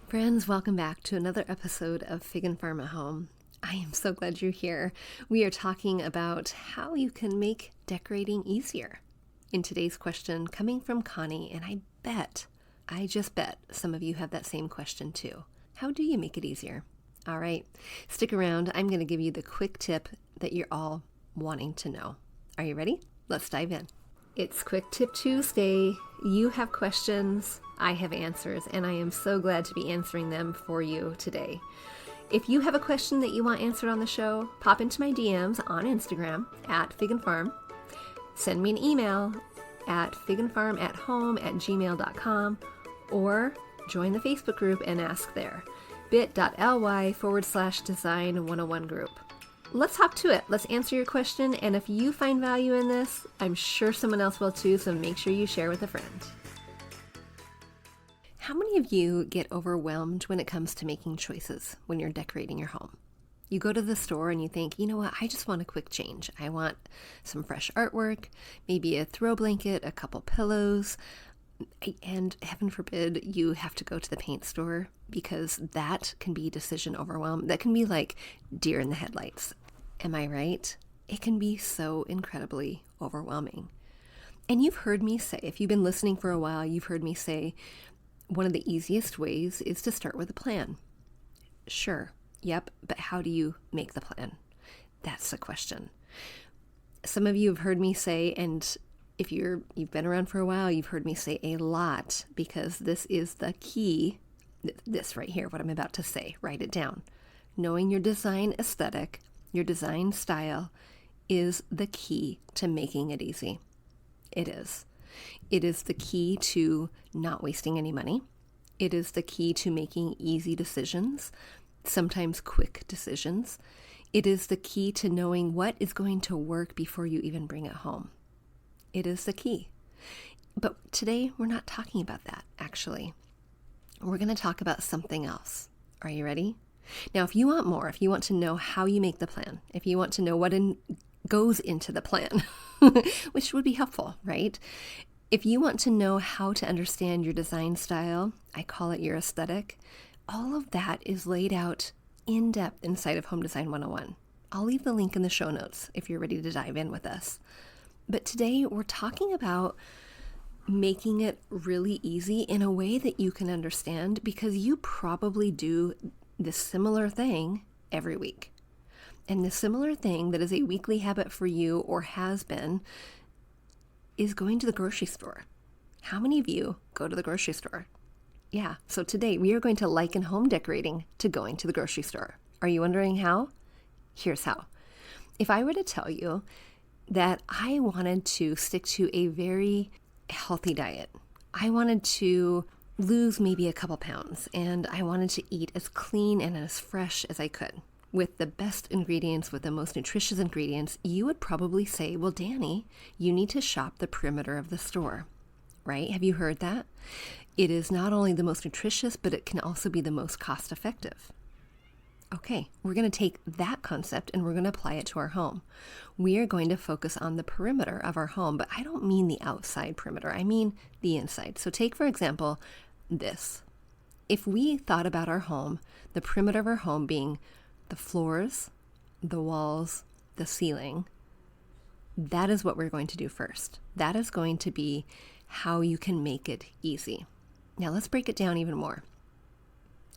Friends, welcome back to another episode of Fig and Farm at Home. I am so glad you're here. We are talking about how you can make decorating easier. In today's question, coming from Connie, and I just bet some of you have that same question too. How do you make it easier? All right, stick around. I'm going to give you the quick tip that you're all wanting to know. Are you ready? Let's dive in. It's Quick Tip Tuesday. You have questions, I have answers, and I am so glad to be answering them for you today. If you have a question that you want answered on the show, pop into my DMs on Instagram at Fig and Farm. Send me an email at figandfarmathome@gmail.com or join the Facebook group and ask there. bit.ly/design101 group. Let's hop to it. Let's answer your question. And if you find value in this, I'm sure someone else will too. So make sure you share with a friend. How many of you get overwhelmed when it comes to making choices when you're decorating your home? You go to the store and you think, you know what, I just want a quick change. I want some fresh artwork, maybe a throw blanket, a couple pillows, and heaven forbid you have to go to the paint store, because that can be decision overwhelm. That can be like deer in the headlights. Am I right? It can be so incredibly overwhelming. And you've heard me say, if you've been listening for a while, you've heard me say, one of the easiest ways is to start with a plan. Sure, yep, but how do you make the plan? That's the question. Some of you have heard me say, and if you've been around for a while, you've heard me say a lot, because this is the key. This right here, what I'm about to say, write it down. Knowing your design aesthetic, your design style, is the key to making it easy. It is. It is the key to not wasting any money. It is the key to making easy decisions, sometimes quick decisions. It is the key to knowing what is going to work before you even bring it home. It is the key. But today, we're not talking about that, actually. We're going to talk about something else. Are you ready? Now, if you want more, if you want to know how you make the plan, if you want to know what goes into the plan, which would be helpful, right? If you want to know how to understand your design style, I call it your aesthetic, all of that is laid out in depth inside of Home Design 101. I'll leave the link in the show notes if you're ready to dive in with us. But today we're talking about making it really easy in a way that you can understand, because you probably do this similar thing every week. And the similar thing that is a weekly habit for you, or has been, is going to the grocery store. How many of you go to the grocery store? Yeah, so today we are going to liken home decorating to going to the grocery store. Are you wondering how? Here's how. If I were to tell you that I wanted to stick to a very healthy diet, I wanted to lose maybe a couple pounds, and I wanted to eat as clean and as fresh as I could, with the best ingredients, with the most nutritious ingredients, you would probably say, well, Dani, you need to shop the perimeter of the store, right? Have you heard that? It is not only the most nutritious, but it can also be the most cost effective. Okay, we're going to take that concept and we're going to apply it to our home. We are going to focus on the perimeter of our home, but I don't mean the outside perimeter. I mean the inside. So take, for example, this. If we thought about our home, the perimeter of our home being the floors, the walls, the ceiling, that is what we're going to do first. That is going to be how you can make it easy. Now let's break it down even more.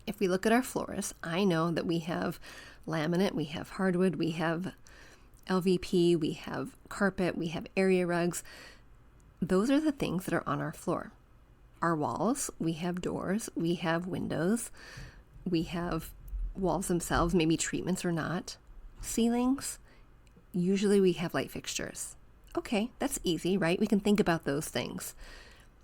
If we look at our floors, I know that we have laminate, we have hardwood, we have LVP, we have carpet, we have area rugs. Those are the things that are on our floor. Our walls, we have doors, we have windows, we have walls themselves, maybe treatments or not. Ceilings, usually we have light fixtures. Okay, that's easy, right? We can think about those things.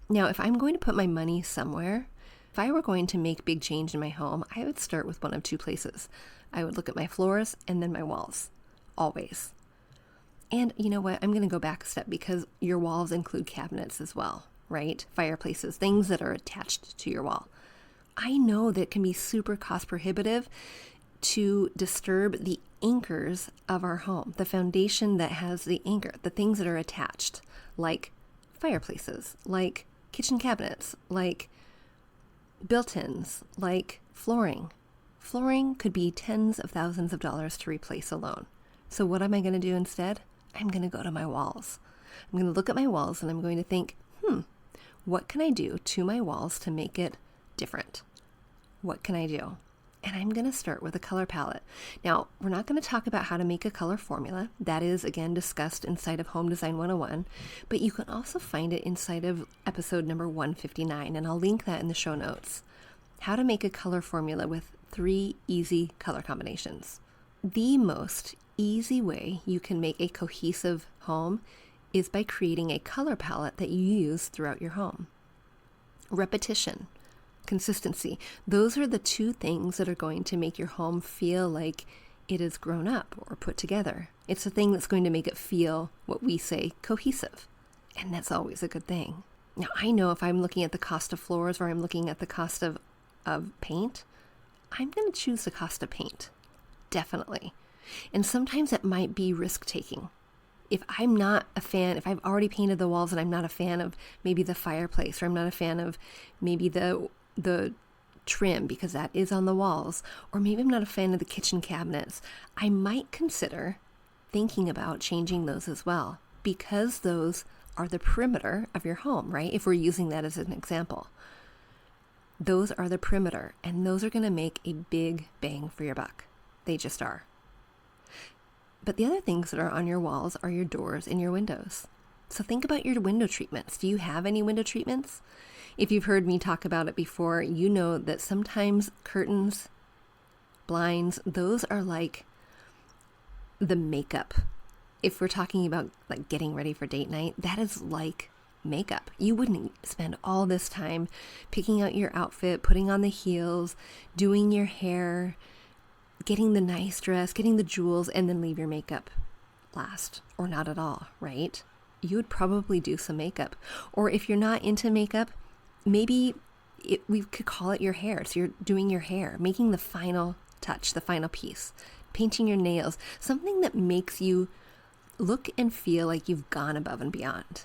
Now, if I'm going to put my money somewhere, if I were going to make big change in my home, I would start with one of two places. I would look at my floors and then my walls, always. And you know what? I'm going to go back a step, because your walls include cabinets as well, right? Fireplaces, things that are attached to your wall. I know that it can be super cost prohibitive to disturb the anchors of our home, the foundation that has the anchor, the things that are attached, like fireplaces, like kitchen cabinets, like Built-ins like flooring. Flooring could be tens of thousands of dollars to replace alone. So what am I going to do instead? I'm going to go to my walls. I'm going to look at my walls and I'm going to think, what can I do to my walls to make it different? What can I do? And I'm going to start with a color palette. Now, we're not going to talk about how to make a color formula. That is, again, discussed inside of Home Design 101, but you can also find it inside of episode number 159, and I'll link that in the show notes. How to make a color formula with 3 easy color combinations. The most easy way you can make a cohesive home is by creating a color palette that you use throughout your home. Repetition, consistency, those are the 2 things that are going to make your home feel like it is grown up or put together. It's the thing that's going to make it feel, what we say, cohesive. And that's always a good thing. Now, I know if I'm looking at the cost of floors or I'm looking at the cost of paint, I'm going to choose the cost of paint. Definitely. And sometimes it might be risk-taking. If I'm not a fan, if I've already painted the walls and I'm not a fan of maybe the fireplace, or I'm not a fan of maybe the trim because that is on the walls, or maybe I'm not a fan of the kitchen cabinets, I might consider thinking about changing those as well, because those are the perimeter of your home, right? If we're using that as an example. Those are the perimeter, and those are going to make a big bang for your buck. They just are. But the other things that are on your walls are your doors and your windows. So think about your window treatments. Do you have any window treatments? If you've heard me talk about it before, you know that sometimes curtains, blinds, those are like the makeup. If we're talking about like getting ready for date night, that is like makeup. You wouldn't spend all this time picking out your outfit, putting on the heels, doing your hair, getting the nice dress, getting the jewels, and then leave your makeup last, or not at all, right? You would probably do some makeup. Or if you're not into makeup, maybe we could call it your hair. So you're doing your hair, making the final touch, the final piece, painting your nails, something that makes you look and feel like you've gone above and beyond,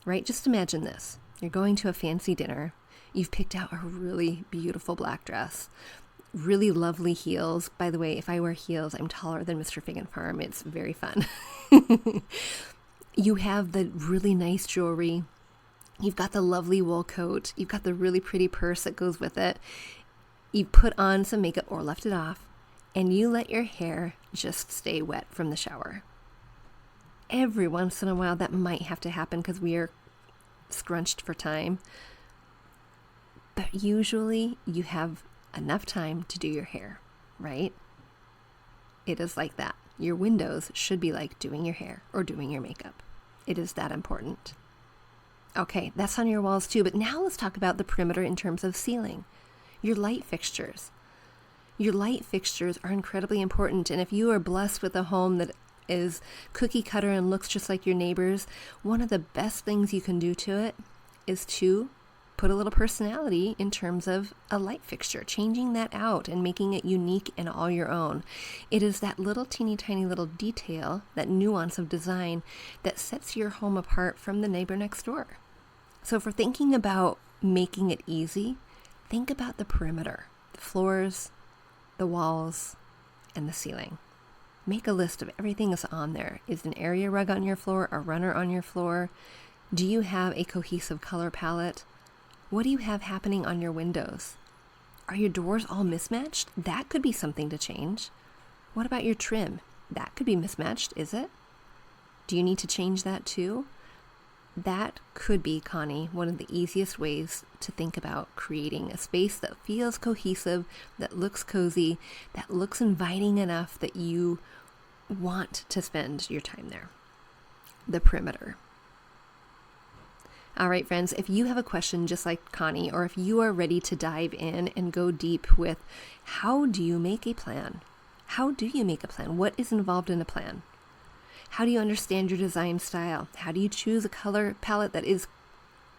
right? Just imagine this. You're going to a fancy dinner. You've picked out a really beautiful black dress, really lovely heels. By the way, if I wear heels, I'm taller than Mr. Fig and Farm. It's very fun. You have the really nice jewelry. You've got the lovely wool coat. You've got the really pretty purse that goes with it. You put on some makeup or left it off, and you let your hair just stay wet from the shower. Every once in a while, that might have to happen because we are scrunched for time. But usually, you have enough time to do your hair, right? It is like that. Your windows should be like doing your hair or doing your makeup. It is that important. Okay, that's on your walls too, but now let's talk about the perimeter in terms of ceiling. Your light fixtures. Your light fixtures are incredibly important, and if you are blessed with a home that is cookie cutter and looks just like your neighbors, one of the best things you can do to it is to put a little personality in terms of a light fixture, changing that out and making it unique and all your own. It is that little teeny tiny little detail, that nuance of design that sets your home apart from the neighbor next door. So if we're thinking about making it easy, think about the perimeter, the floors, the walls, and the ceiling. Make a list of everything that's on there. Is an area rug on your floor, a runner on your floor? Do you have a cohesive color palette? What do you have happening on your windows? Are your doors all mismatched? That could be something to change. What about your trim? That could be mismatched, is it? Do you need to change that too? That could be, Connie, one of the easiest ways to think about creating a space that feels cohesive, that looks cozy, that looks inviting enough that you want to spend your time there. The perimeter. All right, friends, if you have a question just like Connie, or if you are ready to dive in and go deep with how do you make a plan? How do you make a plan? What is involved in a plan? How do you understand your design style? How do you choose a color palette that is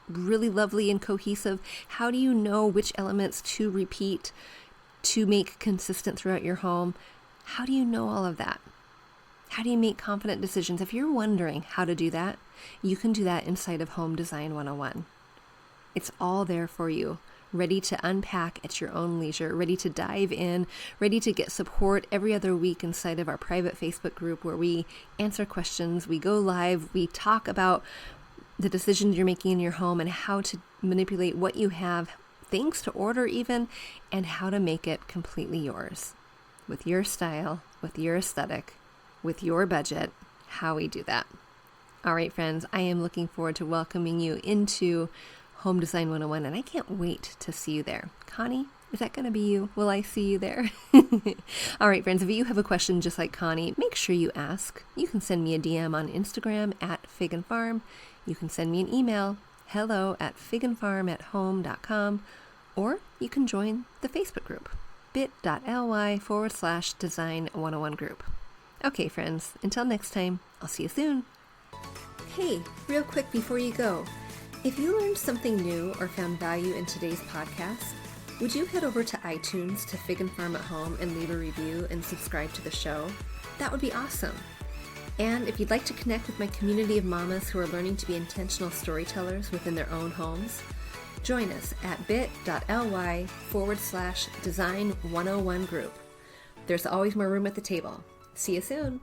really lovely and cohesive? How do you know which elements to repeat to make consistent throughout your home? How do you know all of that? How do you make confident decisions? If you're wondering how to do that, you can do that inside of Home Design 101. It's all there for you, ready to unpack at your own leisure, ready to dive in, ready to get support every other week inside of our private Facebook group where we answer questions, we go live, we talk about the decisions you're making in your home and how to manipulate what you have, things to order even, and how to make it completely yours with your style, with your aesthetic, with your budget, how we do that. All right, friends, I am looking forward to welcoming you into Home Design 101, and I can't wait to see you there. Connie, is that going to be you? Will I see you there? All right, friends, if you have a question just like Connie, make sure you ask. You can send me a DM on Instagram at Fig and Farm. You can send me an email, hello@figandfarmathome.com, or you can join the Facebook group, bit.ly/design101 group. Okay, friends, until next time, I'll see you soon. Hey, real quick before you go, if you learned something new or found value in today's podcast, would you head over to iTunes to Fig and Farm at Home and leave a review and subscribe to the show? That would be awesome. And if you'd like to connect with my community of mamas who are learning to be intentional storytellers within their own homes, join us at bit.ly/design101 group. There's always more room at the table. See you soon.